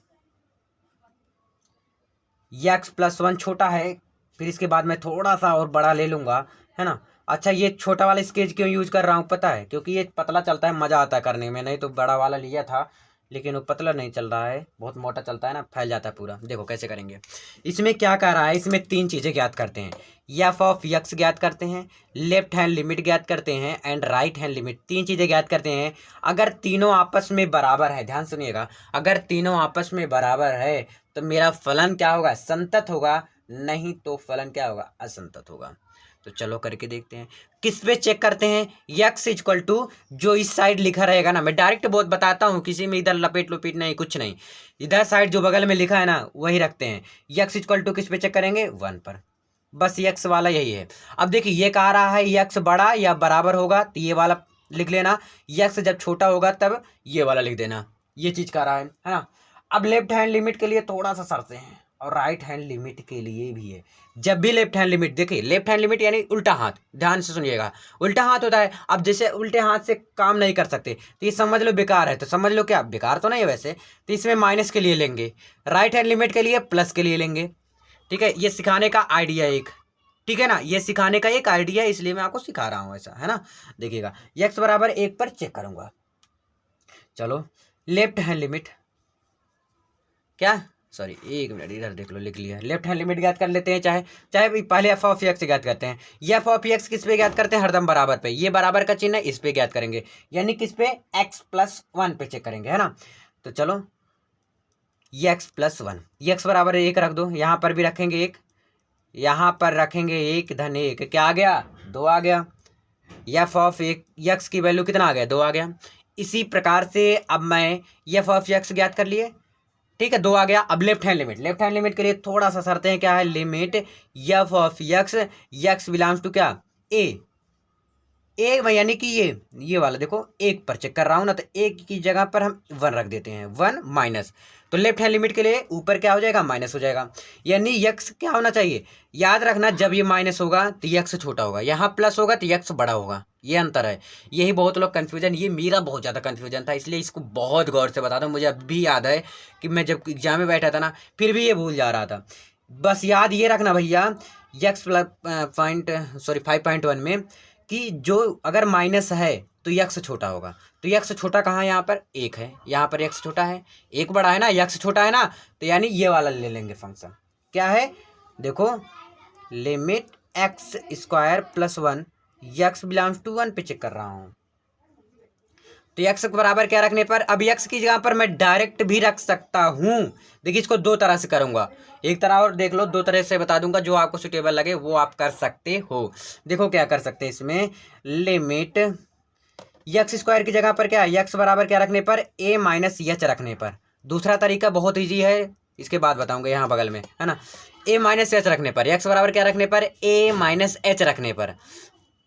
x plus 1 छोटा है, फिर इसके बाद मैं थोड़ा सा और बड़ा ले लूँगा, है ना। अच्छा ये छोटा वाला स्केच क्यों यूज़ कर रहा हूँ पता है, क्योंकि ये पतला चलता है, मज़ा आता है करने में। नहीं तो बड़ा वाला लिया था, लेकिन वो पतला नहीं चल रहा है, बहुत मोटा चलता है ना, फैल जाता है पूरा। देखो कैसे करेंगे। इसमें क्या कर रहा है, इसमें 3 चीज़ें ज्ञात करते हैं, एफ ऑफ एक्स ज्ञात करते हैं, लेफ्ट हैंड लिमिट ज्ञात करते हैं, एंड राइट हैंड लिमिट। 3 चीज़ें ज्ञात करते हैं। अगर तीनों आपस में बराबर है, ध्यान सुनिएगा, अगर तीनों आपस में बराबर है तो मेरा फलन क्या होगा, संतत होगा, नहीं तो फलन क्या होगा, असंतत होगा। तो चलो करके देखते हैं। किस पे चेक करते हैं, x इक्वल टू जो इस साइड लिखा रहेगा ना, मैं डायरेक्ट बहुत बताता हूँ, किसी में इधर लपेट लपेट नहीं, कुछ नहीं, इधर साइड जो बगल में लिखा है ना वही रखते हैं। x इक्वल टू किस पे चेक करेंगे 1 पर, बस x वाला यही है। अब देखिए ये कह रहा है x बड़ा या बराबर होगा, तो ये वाला लिख लेना, x जब छोटा होगा तब ये वाला लिख देना, ये चीज़ कह रहा है ना। अब लेफ्ट हैंड लिमिट के लिए थोड़ा सा सरते हैं, और राइट हैंड लिमिट के लिए भी है। जब भी लेफ्ट हैंड लिमिट, देखिए लेफ्ट हैंड लिमिट यानी उल्टा हाथ, ध्यान से सुनिएगा, उल्टा हाथ होता है। अब जैसे उल्टे हाथ से काम नहीं कर सकते तो ये समझ लो बेकार है, तो समझ लो क्या बेकार तो नहीं है वैसे, तो इसमें माइनस के लिए लेंगे, राइट हैंड लिमिट के लिए प्लस के लिए लेंगे। ठीक है, ये सिखाने का आइडिया एक, ठीक है ना, ये सिखाने का एक आइडिया, इसलिए मैं आपको सिखा रहा हूँ ऐसा, है ना। देखिएगा x बराबर 1 पर चेक करूँगा। चलो लेफ्ट हैंड लिमिट क्या सॉरी, 1 मिनट, इधर देख लो, लिख लिया। लेफ्ट हैंड लिमिट ज्ञात कर लेते हैं, चाहे चाहे पहले एफ ऑफ एक्स ज्ञात करते हैं। ये एफ ऑफ एक्स किस पे ज्ञात करते हैं? हरदम बराबर पे। ये बराबर का चिन्ह है, इस पे ज्ञात करेंगे, यानी किस पे? x+1 पे चेक करेंगे, है ना। तो चलो, ये x+1, ये x बराबर 1 रख दो, यहाँ पर भी रखेंगे 1, यहाँ पर रखेंगे 1 धन 1, क्या आ गया? 2 आ गया। एफ ऑफ एक्स की वैल्यू कितना आ गया? 2 आ गया। इसी प्रकार से अब मैं एफ ऑफ एक्स ज्ञात कर लिए, ठीक है, 2 आ गया। अब left hand limit, left hand limit के लिए थोड़ा सा शर्तें हैं, क्या है? Limit f of x belongs to क्या? ए यानी कि ये वाला देखो, 1 पर चेक कर रहा हूं ना, तो 1 की जगह पर हम 1 रख देते हैं, 1 माइनस। तो लेफ्ट हैंड लिमिट के लिए ऊपर क्या हो जाएगा? माइनस हो जाएगा, यानी यक्स क्या होना चाहिए? याद रखना, जब ये माइनस होगा तो यक्स छोटा होगा, यहाँ प्लस होगा तो यक्स बड़ा होगा, ये अंतर है। यही बहुत लोग कन्फ्यूजन, ये मेरा बहुत ज़्यादा कन्फ्यूजन था, इसलिए इसको बहुत गौर से बता दूँ। मुझे अब भी याद है कि मैं जब एग्जाम में बैठा था ना, फिर भी ये भूल जा रहा था। बस याद ये रखना भैया, यक्स 5.1 में कि जो अगर माइनस है तो यक्स छोटा होगा। तो यक्स छोटा कहाँ है? यहाँ पर 1 है, यहाँ पर यक्स छोटा है, 1 बड़ा है ना, यक्स छोटा है ना, तो यानी ये वाला ले लेंगे फंक्शन। क्या है? देखो, limit x² + 1 x belongs to 1 पे चेक कर रहा हूँ। तो यक्स के बराबर क्या रखने पर? अब यक्स की जगह पर मैं डायरेक्ट भी रख सकता हूँ। देखिए, इसको 2 तरह से करूँगा, एक तरह और देख लो, 2 तरह से बता दूंगा, जो आपको सुटेबल लगे वो आप कर सकते हो। देखो क्या कर सकते हैं इसमें, लिमिट x² की जगह पर क्या है? यक्स बराबर क्या रखने पर? a - h रखने पर। दूसरा तरीका बहुत ईजी है, इसके बाद बताऊंगा, यहाँ बगल में है ना। a - h रखने पर, यक्स बराबर क्या रखने पर? a - h रखने पर।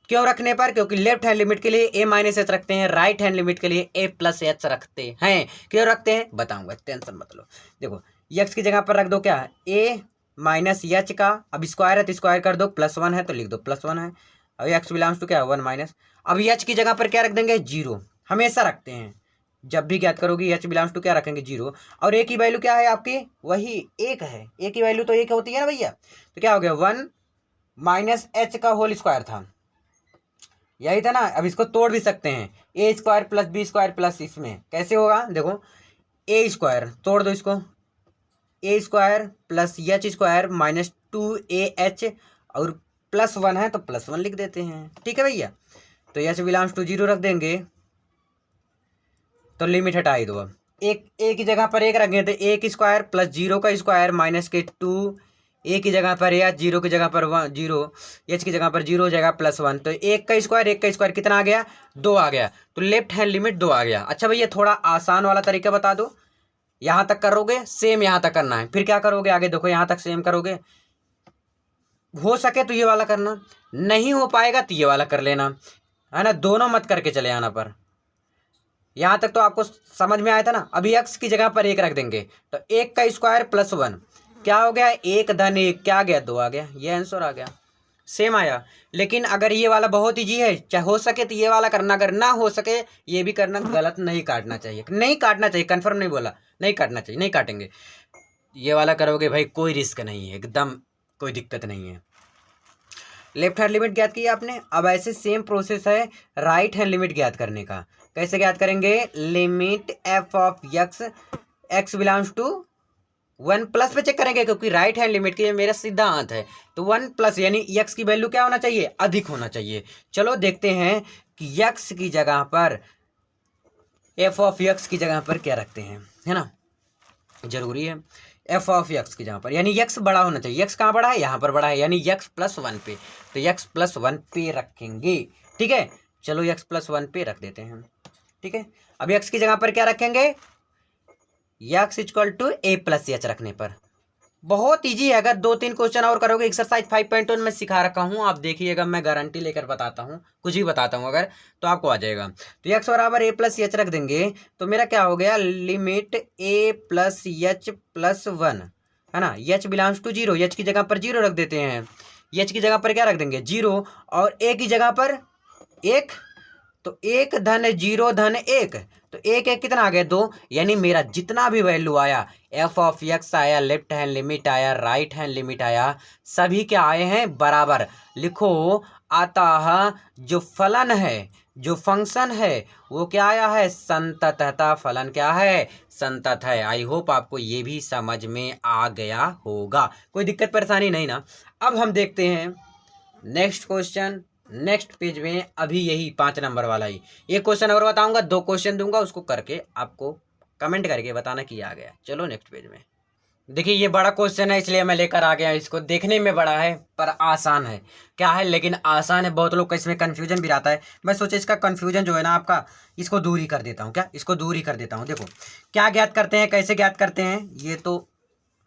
क्यों रखने पर? क्योंकि लेफ्ट हैंड लिमिट के लिए a - h रखते हैं, राइट हैंड लिमिट के लिए a+h रखते हैं। क्यों रखते हैं बताऊंगा, टेंशन मत लो। देखो, यक्स की जगह पर रख दो क्या? a - h का, अब स्क्वायर है तो स्क्वायर कर दो, +1 है तो लिख दो +1 है। अब एक्स बिलोंग्स टू क्या? 1 माइनस। अब h की जगह पर क्या रख देंगे? 0, हमेशा रखते हैं, जब भी ज्ञात करोगी h बिलोंग्स टू क्या रखेंगे? 0। और a की वैल्यू क्या है आपकी? वही 1 है, a की वैल्यू तो 1 होती है ना भैया। तो क्या हो गया? 1 - h का होल स्क्वायर था, यही था ना। अब इसको तोड़ भी सकते हैं, a² + b² प्लस, इसमें कैसे होगा? देखो, a² तोड़ दो इसको, a² + h² - 2ah, और +1 है तो +1 लिख देते हैं, ठीक है भैया। तो h बिलोंग्स टू 0 रख देंगे, तो लिमिट हटा ही दो। अब एक a की जगह पर 1 रखेंगे तो a² + 0 का स्क्वायर - 2, a की जगह पर h, 0 की जगह पर 1, 0, h की जगह पर 0 हो जाएगा, +1। तो 1 का स्क्वायर कितना आ गया? 2 आ गया। तो लेफ्ट हैंड लिमिट 2 आ गया। अच्छा भैया, थोड़ा आसान वाला तरीका बता दो। यहाँ तक करोगे, सेम यहाँ तक करना है, फिर क्या करोगे आगे? देखो, यहाँ तक सेम करोगे, हो सके तो ये वाला करना, नहीं हो पाएगा तो ये वाला कर लेना, है ना। दोनों मत करके चले आना। पर यहाँ तक तो आपको समझ में आया था ना। अभी x की जगह पर 1 रख देंगे, तो 1 का स्क्वायर +1 क्या हो गया? 1 धन 1 क्या आ गया? 2 आ गया, ये आंसर आ गया, सेम आया। लेकिन अगर ये वाला बहुत ईजी है, चाहे हो सके तो ये वाला करना, अगर ना हो सके ये भी करना। गलत नहीं काटना चाहिए, नहीं काटना चाहिए, कन्फर्म नहीं बोला, नहीं काटना चाहिए, नहीं काटेंगे। ये वाला करोगे भाई, कोई रिस्क नहीं है, एकदम कोई दिक्कत नहीं है। लेफ्ट हैंड लिमिट ज्ञात की आपने। अब ऐसे सेम प्रोसेस है राइट हैंड लिमिट ज्ञात करने का। कैसे ज्ञात करेंगे? Limit f of x belongs to 1+ पे चेक करेंगे, क्योंकि राइट हैंड लिमिट के मेरा सिद्धांत है। तो 1+, यानी x की वैल्यू क्या होना चाहिए? अधिक होना चाहिए। चलो देखते हैं कि x की जगह पर, f ऑफ x की जगह पर क्या रखते हैं, है ना, जरूरी है। f ऑफ x की जगह पर, यानी x बड़ा होना चाहिए। x कहाँ बड़ा है? यहाँ पर बड़ा है, यानी x+1 पे। तो x+1 पे रखेंगे, ठीक है। चलो, x+1 पे रख देते हैं, ठीक है। अब x की जगह पर क्या रखेंगे? x = a+h रखने पर। बहुत इजी है, अगर 2-3 क्वेश्चन और करोगे। एक्सरसाइज 5.1 में सिखा रखा हूँ, आप देखिएगा, मैं गारंटी लेकर बताता हूँ, कुछ भी बताता हूँ अगर, तो आपको आ जाएगा। तो x बराबर a+h रख देंगे, तो मेरा क्या हो गया? लिमिट a+h+1, है ना। h बिलोंग्स टू 0, h की जगह पर 0 रख देते हैं, h की जगह पर क्या रख देंगे? 0, और a की जगह पर 1, तो 1 धन 0 धन 1, तो 1 1 कितना आ गया 2, यानी मेरा जितना भी वैल्यू आया, एफ ऑफ एक्स आया, लेफ्ट हैंड लिमिट आया, राइट हैंड लिमिट आया, सभी क्या आए हैं बराबर। लिखो अतः जो फलन है, जो फंक्शन है वो क्या आया है संततः, फलन क्या है संतत है। आई होप आपको ये भी समझ में आ गया होगा, कोई दिक्कत परेशानी नहीं ना। अब हम देखते हैं नेक्स्ट क्वेश्चन, नेक्स्ट पेज में अभी यही 5 नंबर वाला ही एक क्वेश्चन और बताऊंगा, 2 क्वेश्चन दूंगा, उसको करके आपको कमेंट करके बताना कि आ गया। चलो नेक्स्ट पेज में देखिए, ये बड़ा क्वेश्चन है इसलिए मैं लेकर आ गया इसको। देखने में बड़ा है पर आसान है, क्या है लेकिन आसान है। बहुत लोग का इसमें कन्फ्यूजन भी रहता है। मैं सोचा इसका कन्फ्यूजन जो है ना आपका, इसको दूर ही कर देता हूँ। क्या इसको दूर ही कर देता हूँ। देखो क्या ज्ञात करते हैं, कैसे ज्ञात करते हैं, ये तो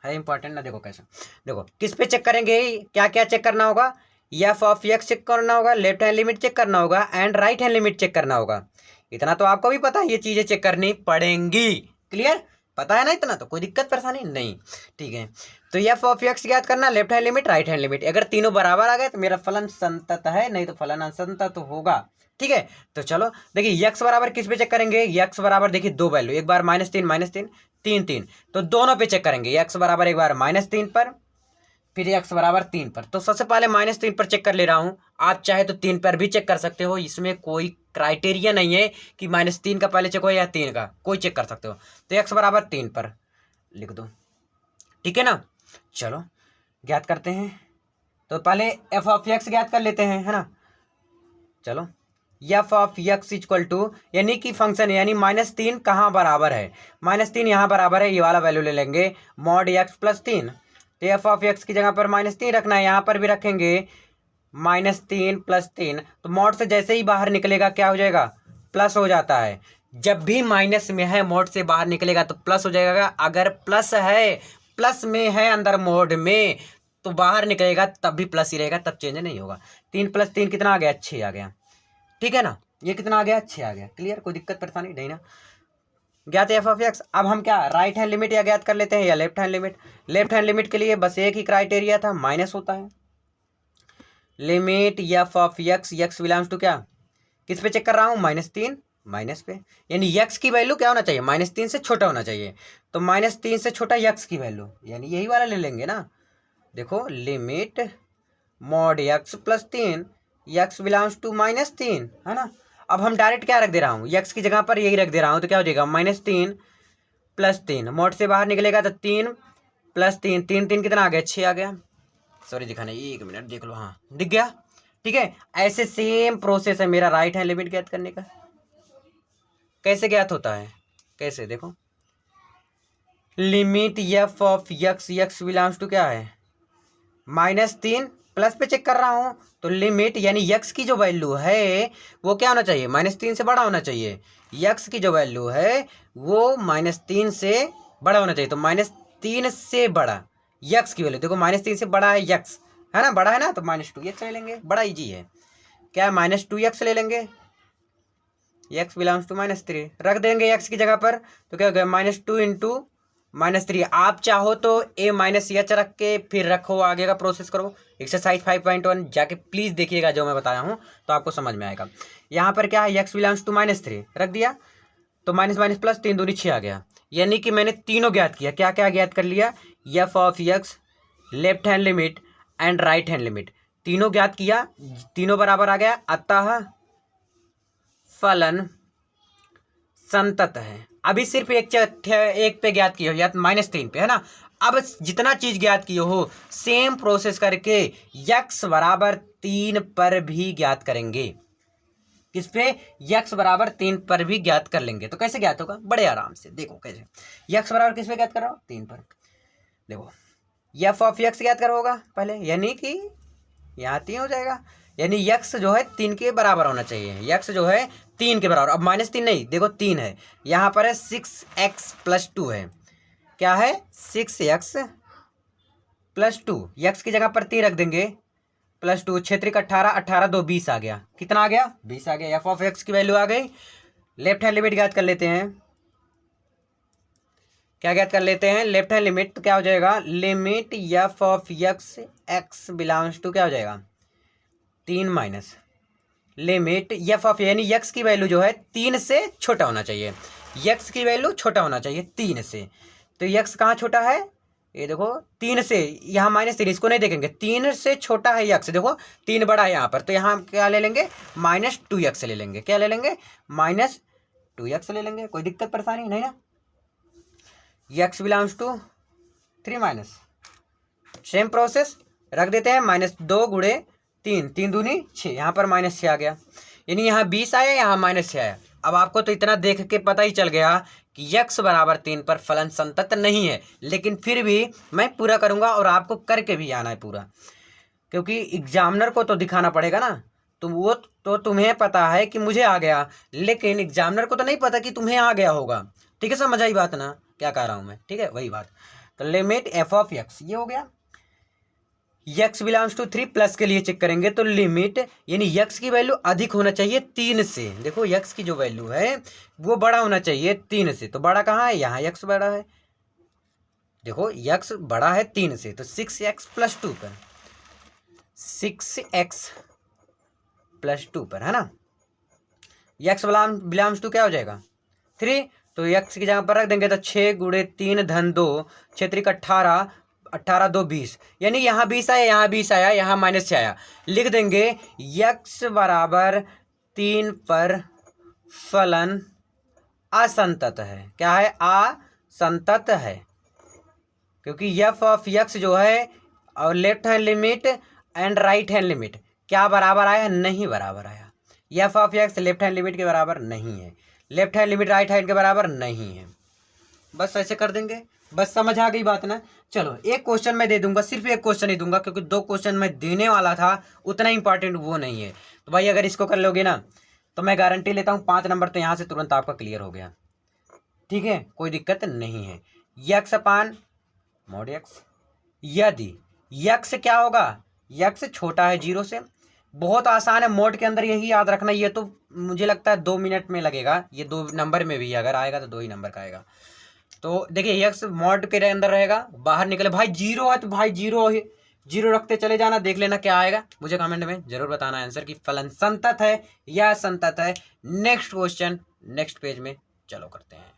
है इंपॉर्टेंट ना। देखो कैसे, देखो किस पे चेक करेंगे, क्या क्या चेक करना होगा, एफ ऑफ एक्स चेक करना होगा, लेफ्ट हैंड लिमिट चेक करना होगा and right hand limit check करना होगा। इतना तो आपको भी पता है, ये चीज़ें चेक करनी पड़ेंगी। क्लियर, पता है ना इतना, तो कोई दिक्कत परेशानी नहीं। ठीक है, तो एफ ऑफ एक्स ज्ञात करना, left hand limit right hand limit, अगर तीनों बराबर आ गए तो मेरा फलन संतत है, नहीं तो फलन असंतत होगा। ठीक है, तो चलो देखिए यक्स बराबर किस पे चेक करेंगे, यक्स बराबर देखिए 2 वैल्यू, एक बार -3 3 3, तो दोनों पे चेक करेंगे। यक्स बराबर एक बार -3 पर, फिर एक्स बराबर 3 पर। तो सबसे पहले -3 पर चेक कर ले रहा हूँ, आप चाहे तो 3 पर भी चेक कर सकते हो, इसमें कोई क्राइटेरिया नहीं है कि -3 का पहले चेक हो या 3 का, कोई चेक कर सकते हो। तो एक्स बराबर 3 पर लिख दो, ठीक है ना। चलो ज्ञात करते हैं, तो पहले एफ ऑफ एक्स ज्ञात कर लेते हैं, है ना। चलो f of x equal to, यानी कि फंक्शन यानी -3 कहाँ बराबर है, -3 यहाँ बराबर है, ये वाला वैल्यू ले लेंगे मॉड एक्स प्लस 3। तो एफ ऑफ एक्स की जगह पर -3 रखना है, यहाँ पर भी रखेंगे -3 + 3। तो मॉड से जैसे ही बाहर निकलेगा क्या हो जाएगा, प्लस हो जाता है। जब भी माइनस में है मोड से बाहर निकलेगा तो प्लस हो जाएगा। अगर प्लस है, प्लस में है अंदर मोड में, तो बाहर निकलेगा तब भी प्लस ही रहेगा, तब चेंज नहीं होगा। 3 + 3 कितना आ गया, 6 आ गया। ठीक है ना, ये कितना आ गया, 6 आ गया। क्लियर, कोई दिक्कत परेशानी नहीं ना। ज्ञात एफ ऑफ एक्स, अब हम क्या राइट हैंड लिमिट या ज्ञात कर लेते हैं या left hand limit. Left hand limit के लिए बस एक ही क्राइटेरिया था, माइनस होता है। Limit f of x, x belongs to क्या, किस पे चेक कर रहा हूँ, -3 माइनस पे, यानी यक्स की वैल्यू क्या होना चाहिए, -3 से छोटा होना चाहिए। तो -3 से छोटा यक्स की वैल्यू, यानी यही वाला ले लेंगे ना। देखो limit mod x plus 3, x belongs to -3, है ना। अब हम डायरेक्ट क्या रख दे रहा हूँ, यक्स की जगह पर यही रख दे रहा हूँ, तो क्या हो जाएगा -3 + 3, मोड से बाहर निकलेगा तो 3 + 3, 3 3 कितना आ गया, 6 आ गया। सॉरी दिखाना, 1 मिनट देख लो, हाँ दिख गया। ठीक है, ऐसे सेम प्रोसेस है मेरा राइट हैंड लिमिट ज्ञात करने का। कैसे ज्ञात होता है, कैसे देखो, limit f of x, x belongs to क्या है -3, प्लस पे चेक कर रहा हूँ, तो लिमिट यानी यक्स की जो वैल्यू है वो क्या होना चाहिए, -3 से बड़ा होना चाहिए। यक्स की जो वैल्यू है वो -3 से बड़ा होना चाहिए, तो -3 से बड़ा यक्स की वैल्यू, देखो -3 से बड़ा है यक्स, है ना, बड़ा है ना, तो -2x ले लेंगे, बड़ा इजी है। क्या -2x ले लेंगे, x बिलोंग्स टू -3 रख देंगे x की जगह पर, तो क्या हो गया -2 × -3। आप चाहो तो a -h रख के फिर रखो, आगे का प्रोसेस करो। एक्सरसाइज 5.1 जाके प्लीज़ देखिएगा, जो मैं बताया हूँ तो आपको समझ में आएगा। यहाँ पर क्या है, x बिलोंग्स टू -3 रख दिया, तो माइनस माइनस प्लस 3 दूनी 6 आ गया। यानी कि मैंने तीनों ज्ञात किया, क्या क्या ज्ञात कर लिया, F of x, left hand limit and right hand limit, तीनों ज्ञात किया, तीनों बराबर आ गया, अतः फलन संतत है। अभी सिर्फ एक पे ज्ञात किए हो या -3 पे, है ना। अब जितना चीज ज्ञात किए हो सेम प्रोसेस करके यक्स बराबर 3 पर भी ज्ञात करेंगे। किस पे, यक्स बराबर 3 पर भी ज्ञात कर लेंगे। तो कैसे ज्ञात होगा, बड़े आराम से देखो कैसे। यक्स बराबर किस पे ज्ञात कर रहा हूँ, 3 पर। देखो एफ ऑफ यक्स ज्ञात करो होगा पहले, यानी कि यहाँ 3 हो जाएगा, यानी यक्स जो है 3 के बराबर होना चाहिए, यक्स जो है 3 के बराबर। अब -3 नहीं, देखो 3 है, यहाँ पर है 6x + 2 है, क्या है 6x + 2, यक्स की जगह पर 3 रख देंगे, +2 क्षेत्रिक 18, 18 2 20 आ गया, कितना आ गया, 20 आ गया। एफ ऑफ एक्स की वैल्यू आ गई। लेफ्ट हैंड लिमिट ज्ञात कर लेते हैं, क्या ज्ञात कर लेते हैं, लेफ्ट हैंड लिमिट, तो क्या हो जाएगा, limit f of x, x belongs to क्या हो जाएगा, 3 माइनस लिमिट एफ ऑफ यानी यक्स की वैल्यू जो है 3 से छोटा होना चाहिए, यक्स की वैल्यू छोटा होना चाहिए 3 से। तो यक्स कहाँ छोटा है, ये देखो 3 से, यहाँ -3, इसको नहीं देखेंगे, 3 से छोटा है यक्स, देखो 3 बड़ा है यहाँ पर, तो यहाँ क्या ले लेंगे -2x ले लेंगे, क्या ले लेंगे -2x ले लेंगे। कोई दिक्कत परेशानी नहीं ना। x belongs to 3 minus, same process रख देते हैं, -2 गुणे 3, 3 दूनी 6, यहाँ पर -6 आ गया, यानी यहाँ 20 आया, यहाँ -6 आया। अब आपको तो इतना देख के पता ही चल गया कि x बराबर 3 पर फलन संतत नहीं है, लेकिन फिर भी मैं पूरा करूँगा और आपको करके भी आना है पूरा, क्योंकि एग्जामिनर को तो दिखाना पड़ेगा ना। तो वो तो तुम्हें पता है कि मुझे आ गया, लेकिन एग्जामिनर को तो नहीं पता कि तुम्हें आ गया होगा। ठीक है, समझ आई बात ना, क्या कह रहा हूँ मैं, ठीक है वही बात। तो लिमिट एफ ऑफ एक्स ये हो गया। यक्स बिलोंग्स टू 3 प्लस के लिए चेक करेंगे तो लिमिट यानी यक्स की वैल्यू अधिक होना चाहिए 3 से। देखो यक्स की जो वैल्यू है वो बड़ा होना चाहिए 3 से, तो बड़ा कहाँ है, यहाँ यक्स बड़ा है, देखो यक्स बड़ा है 3 से, तो 6x + 2 पर, 6x + 2 पर है ना। यक्स बिलोंग्स टू क्या हो जाएगा 3, तो यक्स की जगह पर रख देंगे तो 6 गुणे 3 धन 2, 6 3 18, 18 2 20, यानी यहाँ 20 आया, यहाँ 20 आया, यहाँ -6 आया। लिख देंगे यक्स बराबर 3 पर फलन असंतत है। क्या है, असंतत है, क्योंकि एफ ऑफ यक्स जो है और left hand limit and right hand limit क्या बराबर आया, नहीं बराबर आया। F of x left hand limit के बराबर नहीं है, left hand limit right hand के बराबर नहीं है। बस ऐसे कर देंगे, बस समझ आ गई बात ना। चलो एक क्वेश्चन मैं दे दूंगा, सिर्फ एक क्वेश्चन ही दूंगा, क्योंकि 2 क्वेश्चन मैं देने वाला था, उतना इंपॉर्टेंट वो नहीं है। तो भाई अगर इसको कर लोगे ना तो मैं गारंटी लेता हूँ 5 नंबर तो यहाँ से तुरंत आपका क्लियर हो गया। ठीक है, कोई दिक्कत नहीं है। यक्स अपान mod x, यदि यक्स क्या होगा, यक्स छोटा है 0 से, बहुत आसान है, मोड के अंदर यही याद रखना। ये तो मुझे लगता है 2 मिनट में लगेगा, ये 2 नंबर में भी अगर आएगा तो 2 ही नंबर का आएगा। तो देखिए यक्स मोड के अंदर रहेगा, बाहर निकले भाई 0 है तो भाई 0 है, 0 रखते चले जाना, देख लेना क्या आएगा, मुझे कमेंट में जरूर बताना आंसर कि फलन संतत है या असंतत है। नेक्स्ट क्वेश्चन नेक्स्ट पेज में चलो करते हैं।